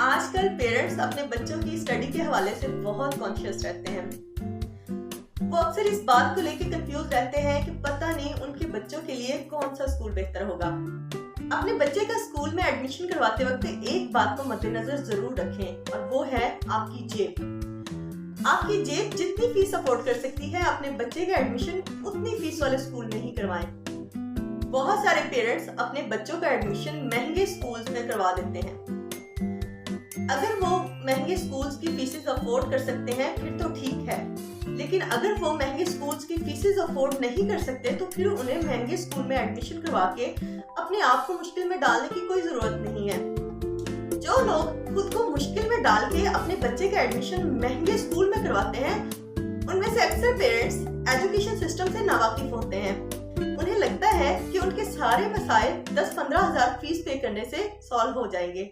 आजकल पेरेंट्स अपने बच्चों की स्टडी के हवाले से बहुत कॉन्शियस रहते हैं। वो अक्सर इस बात को लेकर कंफ्यूज रहते हैं कि पता नहीं उनके बच्चों के लिए कौन सा स्कूल बेहतर होगा। अपने बच्चे का स्कूल में एडमिशन करवाते वक्त एक बात को मद्देनजर जरूर रखें और वो है आपकी जेब। आपकी जेब जितनी फीस अफोर्ड कर सकती है, अपने बच्चे का एडमिशन उतनी फीस वाले स्कूल में ही करवाएं। बहुत सारे पेरेंट्स अपने बच्चों का एडमिशन महंगे स्कूल्स में करवा देते हैं। अगर वो महंगे स्कूल्स की फीसेस अफोर्ड कर सकते हैं फिर तो ठीक है, लेकिन अगर वो महंगे स्कूल्स की फीसेस अफोर्ड नहीं कर सकते तो फिर उन्हें महंगे स्कूल में एडमिशन करवा के अपने आप को मुश्किल में डालने की कोई जरूरत नहीं है। जो लोग खुद को मुश्किल में डाल के अपने बच्चे का एडमिशन महंगे स्कूल में करवाते हैं, उनमें से अक्सर पेरेंट्स एजुकेशन सिस्टम से नावाकिफ होते हैं। उन्हें लगता है कि उनके सारे मसाइल 10-15 हजार फीस पे करने से सॉल्व हो जाएंगे।